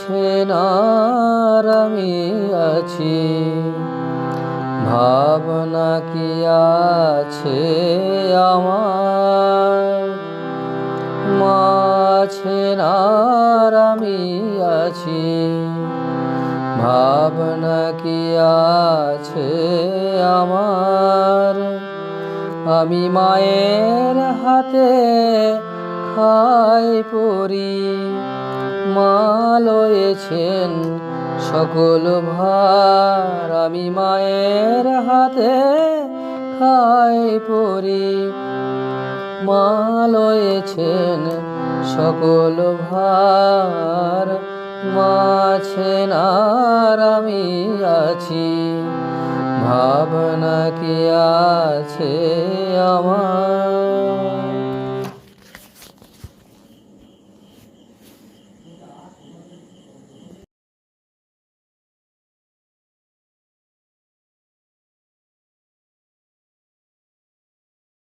আছেন আর আমি আছি, ভাবনা কি আছে আমার। মা আছেন আর আমি আছি, ভাবনা কি আছে আমার। আমি মায়ের হাতে খাই পড়ি, মা লয়েছেন সকল ভার। আমি মায়ের হাতে খাই পড়ি, মা লয়েছেন সকল ভার। মা আছেন আর আমি আছি, ভাবনা কি আছে আমার।